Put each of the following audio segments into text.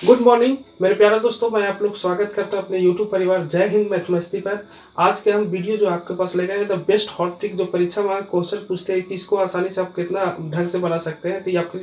Good morning मेरे प्यारे दोस्तों, मैं आप लोग स्वागत करता हूं अपने यूट्यूब परिवार जय हिंद मैथ मस्ती पर। आज के हम वीडियो जो आपके पास लेके आए द बेस्ट हॉट ट्रिक जो परीक्षा में क्वेश्चन पूछते हैं कि इसको आसानी से आप कितना ढंग से बना सकते हैं, तो ये आपके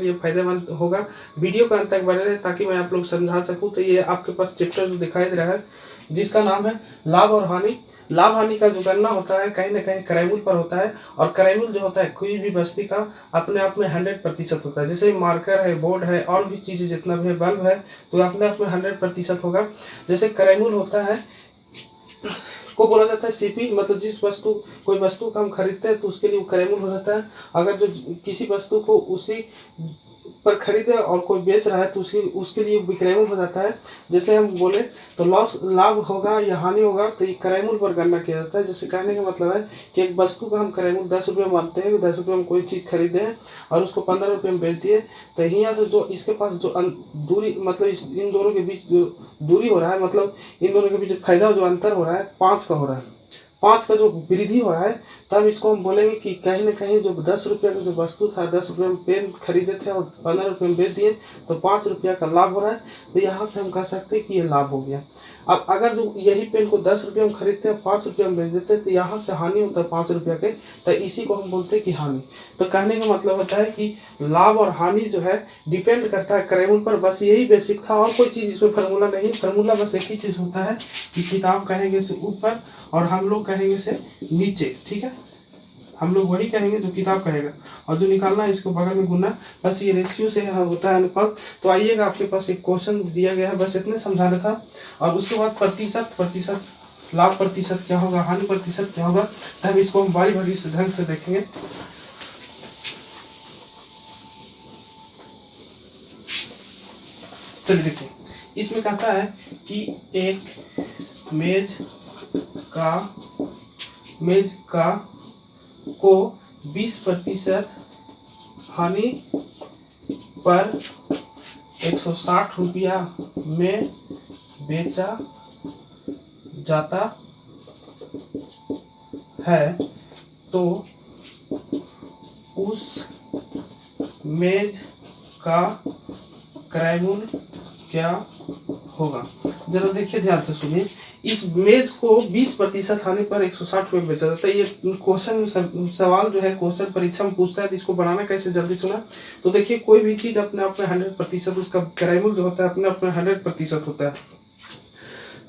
लिए फायदेमंद होगा। वीडियो का अंत तक बने रहे ताकि मैं आप लोग समझा सकूं। तो ये आपके पास चैप्टर जो दिखाई दे रहा है जिसका नाम है लाभ और हानि। लाभ हानि का जो गणना होता है कहीं ना कहीं क्राइमूल पर होता है, और क्राइमूल जो होता है कोई भी वस्तु का अपने आप में 100% होता है। जैसे मार्कर है, बोर्ड है, और भी चीजें जितना भी है, बल्ब है, तो अपने आप में 100% होगा। जैसे क्राइमूल होता है को बोला जाता है सीपी, मतलब जिस वस्तु कोई वस्तु का हम खरीदते हैं तो उसके लिए वो क्रयमूल्य हो जाता है। अगर जो किसी वस्तु को उसी पर खरीदे और कोई बेच रहा है तो उसके लिए विक्रयमूल्य हो जाता है। जैसे हम बोले तो लॉस लाभ होगा या हानि होगा तो ये क्रयमूल्य पर गणना किया जाता है। जैसे कहने का मतलब है कि एक वस्तु का हम क्रयमूल्य 10 रुपये मानते हैं, 10 रुपये में कोई चीज़ खरीदे हैं और उसको 15 रुपये में बेच दिए, तो यहाँ से जो इसके पास जो दूरी, मतलब इन दोनों के बीच जो दूरी हो रहा है, मतलब इन दोनों के बीच फायदा जो अंतर हो रहा है 5 का हो रहा है, 5 का जो वृद्धि हो रहा है, तब इसको हम बोलेंगे कि कहीं ना कहीं जो 10 रुपये का जो वस्तु था, 10 रुपये में पेन खरीदे थे और 15 रुपये में बेच दिए, तो 5 रुपये का लाभ हो रहा है। तो यहाँ से हम कह सकते हैं कि ये लाभ हो गया। अब अगर जो यही पेन को 10 रुपये में खरीदते हैं, 5 रुपये में बेच देते हैं, तो यहाँ से हानि होता है 5 रुपये के, तो इसी को हम बोलते हैं कि हानि। तो कहने का मतलब होता है कि लाभ और हानि जो है डिपेंड करता है क्रयमूल्य पर। बस यही बेसिक था, और कोई चीज़ इसमें फार्मूला नहीं। फार्मूला बस एक ही चीज़ होता है कि किताब कहेंगे से ऊपर और हम लोग कहेंगे से नीचे, ठीक है। हम लोग वही कहेंगे जो किताब कहेगा, और जो निकालना है इसको बगल में गुना, बस ये रेशियो से होता है अनुपात। तो आइएगा, आपके पास एक क्वेश्चन दिया गया है, बस इतने समझाना था। और उसके बाद प्रतिशत लाभ प्रतिशत क्या होगा, हानि प्रतिशत क्या होगा, तब इसको हम बारी बारी से ढंग से देखेंगे। चलिए देखिए, इसमें कहता है कि एक मेज का को 20% हानि पर 160 रुपया में बेचा जाता है, तो उस मेज का क्रयमूल्य क्या होगा। जरा देखिए, ध्यान से सुनिए। इस मेज को 20% हानि पर 160 रुपये बेचा जाता है। ये क्वेश्चन सवाल जो है क्वेश्चन परीक्षा में पूछता है, तो इसको बनाना कैसे जल्दी सुना। तो देखिए, कोई भी चीज अपने आप में 100%, उसका क्रयमूल्य जो होता है अपने आप में 100% होता है।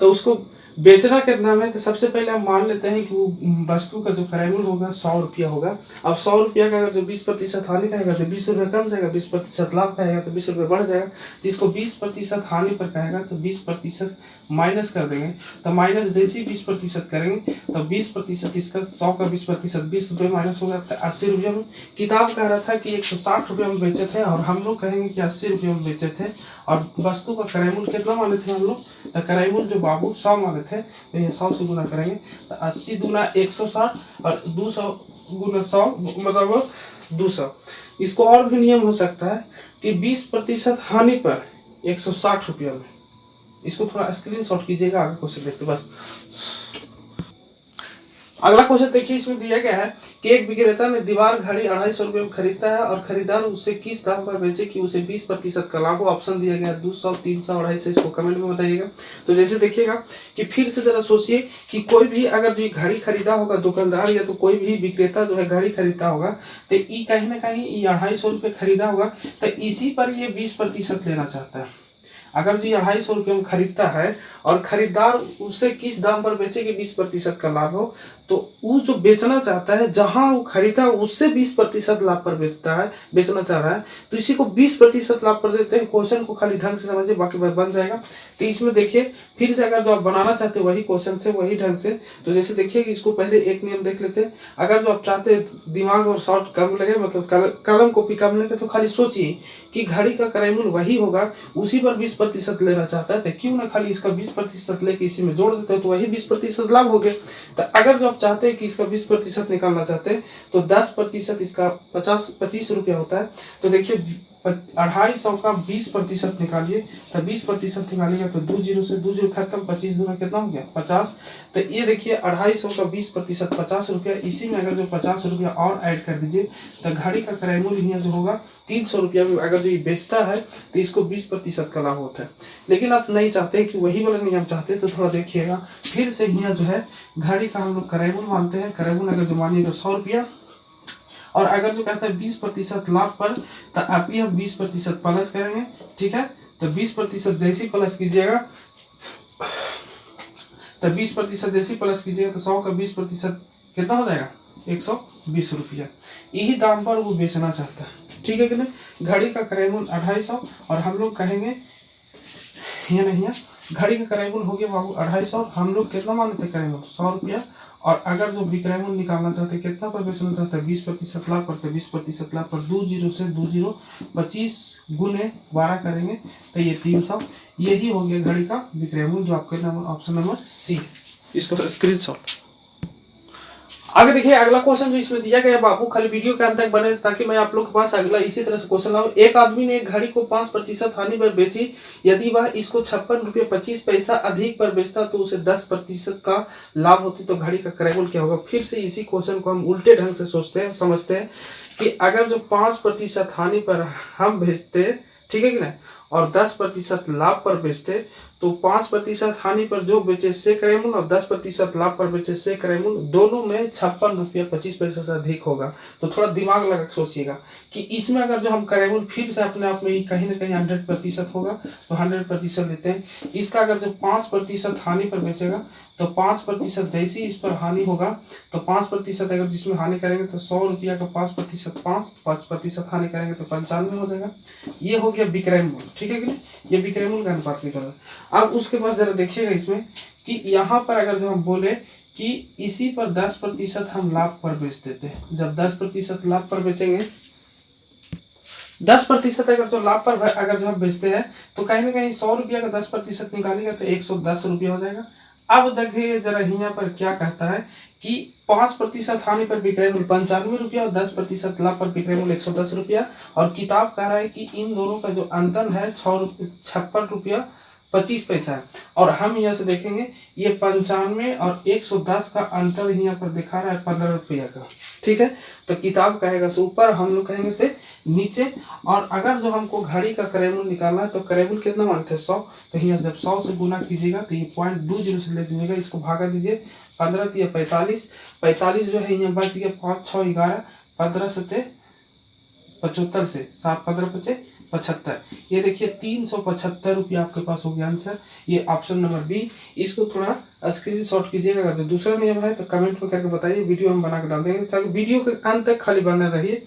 तो उसको बेचना कितना है, तो सबसे पहले हम मान लेते हैं कि वो वस्तु का जो क्रयमूल्य होगा 100 रुपया होगा। अब 100 रुपया का अगर जो 20% हानि कहेगा तो 20 रुपये कम जाएगा, 20% लाभ कहेगा तो 20 रुपये बढ़ जाएगा। तो इसको 20% हानि पर कहेगा तो 20% माइनस कर देंगे। तो माइनस जैसे ही 20% करेंगे तो 20% इसका 100 का 20%, 20 रुपये माइनस होगा तो 80 रुपये में। किताब कह रहा था कि 160 रुपये में बेचे थे, और हम लोग कहेंगे कि 80 रुपये में बेचे थे। और वस्तु का क्रयमूल्य कितना माने थे हम लोग, तो क्रयमूल्य जो बाबू 100 माने थे, तो ये 100 से गुना करेंगे तो 80 दूना 160 और 200 गुना 100 मतलब 200। इसको और भी नियम हो सकता है कि 20% हानि पर 160 रुपया में। इसको थोड़ा स्क्रीनशॉट कीजिएगा, आगे क्वेश्चन देखते बस। अगला क्वेश्चन देखिए, इसमें दिया गया है कि एक विक्रेता ने दीवार घड़ी 250 रुपये में खरीदता है और खरीदार उसे किस दाम पर बेचे कि उसे 20% का लाभ हो। ऑप्शन दिया गया 200, 300, 250। इसको कमेंट में बताइएगा। तो जैसे देखिएगा कि फिर से जरा सोचिए कि कोई भी अगर जो घड़ी खरीदा होगा दुकानदार या तो कोई भी विक्रेता जो है घड़ी खरीदता होगा, तो ये कहीं ना कहीं 250 रुपये खरीदा होगा, तो इसी पर ये 20% लेना चाहता है। अगर जो 250 रुपये में खरीदता है और खरीदार उसे किस दाम पर बेचे कि 20% का लाभ हो, तो वो जो बेचना चाहता है जहां वो खरीदा उससे 20% लाभ पर बेचना चाह रहा है, तो इसी को 20% लाभ पर देते हैं। क्वेश्चन को खाली ढंग से समझिए, बाकी बन जाएगा। तो इसमें देखिए फिर से, अगर जो आप बनाना चाहते हैं वही क्वेश्चन से वही ढंग से, तो जैसे देखिए कि इसको पहले एक नियम देख लेते हैं। अगर जो आप चाहते हैं दिमाग और शॉर्ट कम लगे, मतलब कलम कॉपी कम लगे, तो खाली सोचिए कि घड़ी का क्रयमूल्य वही होगा, उसी पर 20% लेना चाहता है, तो क्यों ना खाली इसका 20% लेके इसी में जोड़ देते हैं, तो वही 20% लाभ हो गया। तो अगर जो आप चाहते हैं कि इसका 20% निकालना चाहते हैं तो 10% इसका 25 रुपया होता है। तो देखिए 250 का 20% निकालिए, तो 20% निकालिएगा तो 2 जीरो से 2 जीरो खत्म, 25 दूना कितना हो गया 50। तो ये देखिए 250 का 20% 50 रुपया। इसी में अगर जो 50 रुपया और ऐड कर दीजिए तो घड़ी का क्रय मूल्य यहाँ जो होगा 300 रुपया में अगर जो ये बेचता है तो इसको 20% का लाभ होता है। लेकिन आप नहीं चाहते कि वही वाला नियम चाहते तो थोड़ा देखिएगा फिर से यहाँ जो है घड़ी का हम लोग क्रय मूल्य मानते हैं। क्रय मूल्य अगर जो मानिएगा 100 रुपया, और अगर जो कहता है 20% लाभ पर, तो आप ये 20% प्लस करेंगे, ठीक है। तो 20% जैसे प्लस कीजिएगा, तो 20% जैसे प्लस कीजिएगा तो 100 का 20% कितना हो जाएगा 120 रुपया। यही दाम पर वो बेचना चाहता है, ठीक है कि नहीं। घड़ी का क्रय मूल्य 250 और हम लोग कहेंगे ये नहीं है, घड़ी का क्रय मूल्य हो गया बाबू 250, हम लोग कितना मानते हैं क्रय मूल्य 100 रुपया। और अगर जो विक्रय मूल्य निकालना चाहते हैं कितना पर बेचना चाहते हैं 20% लाभ पर, तो 20% लाभ पर 2 जीरो से 2 जीरो 25 गुने 12 करेंगे तो ये 300। यही हो गया घड़ी का विक्रय मूल्य, जो आपके ऑप्शन नंबर सी है। इसको स्क्रीनशॉट। आगे देखिए अगला क्वेश्चन जो इसमें दिया गया है बाबू, खाली वीडियो के अंत तक बने ताकि मैं आप लोग के पास अगला इसी तरह से क्वेश्चन लाऊं। एक आदमी ने एक घड़ी को 5% हानि पर बेची, यदि वह इसको 56 रुपये 25 पैसा अधिक पर बेचता तो उसे 10% का लाभ होती, तो घड़ी का क्रय मूल्य क्या होगा। फिर से इसी क्वेश्चन को हम उल्टे ढंग से सोचते हैं, समझते हैं कि अगर जो 5% हानि पर हम बेचते, ठीक है कि नहीं, और 10% लाभ पर बेचते, तो 5% हानि पर जो बेचे से क्रय मूल्य और 10% लाभ पर बेचे से क्रय मूल्य, दोनों में 56 रुपया 25 पैसा से अधिक होगा। तो थोड़ा दिमाग लगा सोचिएगा कि इसमें अगर जो हम क्रय मूल्य फिर से अपने आप में कहीं ना कहीं 100% होगा, तो 100% लेते हैं। इसका अगर जो 5% हानि पर बेचेगा तो 5% जैसी इस पर हानि होगा, तो 5% अगर जिसमें हानि करेंगे तो 100 रुपया का 5% 5% हानि करेंगे तो 95 हो जाएगा। ये हो गया विक्रय मूल्य, ठीक है कि नहीं, ये विक्रय मूल्य का अनुपात निकल। अब उसके बाद जरा देखिएगा इसमें कि यहाँ पर अगर जो हम बोले कि इसी पर 10% हम लाभ पर बेच देते हैं, जब 10% लाभ पर बेचेंगे, 10% अगर जो लाभ पर अगर जो हम बेचते हैं तो कहीं ना कहीं 100 रुपया का 10% निकालेगा तो 110 रुपया हो जाएगा। अब देखिए जरा यहाँ पर क्या कहता है कि 5% हानि पर विक्रय मूल्य 95 रुपया और 10% लाभ पर विक्रय मूल्य 110 रुपया। और किताब कह रहा है कि इन दोनों का जो अंतर है 56 रुपया 25 पैसा है। और हम यहाँ से देखेंगे ये 95 और 110 का अंतर यहाँ पर दिखा रहा है 15 रुपया का, ठीक है। तो किताब कहेगा से ऊपर, हम लोग कहेंगे से नीचे। और अगर जो हमको घड़ी का क्रय मूल्य निकालना है तो क्रय मूल्य कितना मानते हैं 100, तो यहाँ जब 100 से गुना कीजिएगा तो ये 0.20 से ले लीजिएगा, इसको भागा दीजिए 15 या 45 जो है यहाँ बच गया 5 6 11 15 से 75 से 7 15 5 75। ये देखिए 375 रुपया आपके पास हो गया आंसर। ये ऑप्शन नंबर बी। इसको थोड़ा स्क्रीनशॉट कीजिएगा। अगर दूसरा नियम है तो कमेंट में करके बताइए, वीडियो हम बना के डाल देंगे, ताकि वीडियो के अंत तक खाली बने रहिए।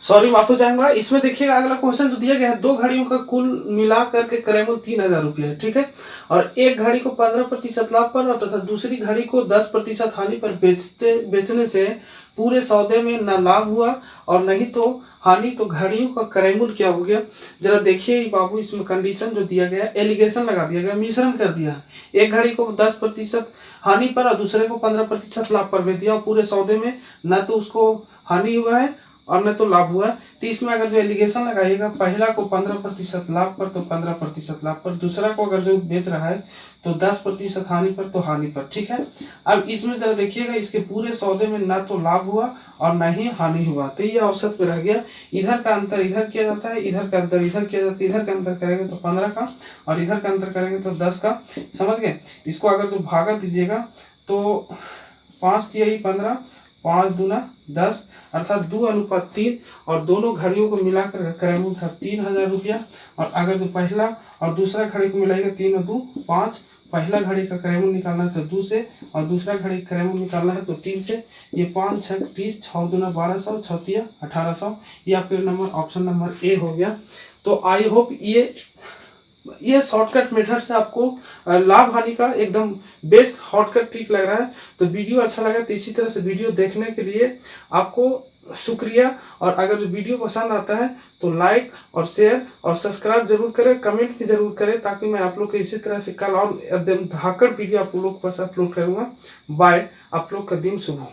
सॉरी माफी चाहूंगा। इसमें देखिएगा अगला क्वेश्चन जो दिया गया है, 2 घड़ियों का कुल मिला करके क्रय मूल्य 3000 रुपया है, ठीक है। और एक घड़ी को 15% लाभ पर तथा दूसरी घड़ी को 10% हानि पर बेचने से पूरे सौदे में न लाभ हुआ और नहीं तो हानि, तो घड़ियों का क्रय मूल्य क्या हो गया। जरा देखिए बाबू, इसमें कंडीशन जो दिया गया, एलिगेशन लगा दिया गया, मिश्रण कर दिया। एक घड़ी को 10% हानि पर और दूसरे को 15% लाभ पर बेच दिया, और पूरे सौदे में न तो उसको हानि हुआ है और न तो लाभ हुआ। तो इसमें अगर जो एलिगेशन लगाइएगा, पहला को 15% लाभ पर तो 15% लाभ पर, दूसरा को अगर जो बेच रहा है तो 10% हानि पर तो हानि पर, ठीक है। अब इसमें जरा देखिएगा, इसके पूरे सौदे में ना तो लाभ हुआ और ना ही हानि हुआ, तो ये औसत पे रह गया। इधर का अंतर इधर किया जाता है, इधर का अंतर इधर किया जाता है। इधर का अंतर करेंगे तो 15 का और इधर का अंतर करेंगे तो 10 का, समझ गए। इसको अगर जो भागा दीजिएगा तो 5 तिहाई 15, 5 दूना 10, अर्थात 2:3। और दोनों घड़ियों को मिलाकर क्रय मूल्य था 3000 रुपया। और अगर जो पहला और दूसरा घड़ी को मिलाएगा 3 और 2 5, पहला घड़ी का क्रय मूल्य निकालना है तो 2 से, और दूसरा घड़ी का क्रय मूल्य निकालना है तो 3 से। ये 5 6 30, 6 दूना 1200, 6 तिया 1800। ये आपके नंबर ऑप्शन नंबर ए हो गया। तो आई होप ये शॉर्टकट मेथड से आपको लाभ हानि का एकदम बेस्ट शॉर्टकट ट्रिक लग रहा है। तो वीडियो अच्छा लगा तो इसी तरह से वीडियो देखने के लिए आपको शुक्रिया। और अगर वीडियो पसंद आता है तो लाइक और शेयर और सब्सक्राइब जरूर करें, कमेंट भी जरूर करें, ताकि मैं आप लोग को इसी तरह से कल और एकदम धाकड़ वीडियो आप लोग के पास अपलोड करूंगा। बाय, आप लोग का दिन शुभ हो।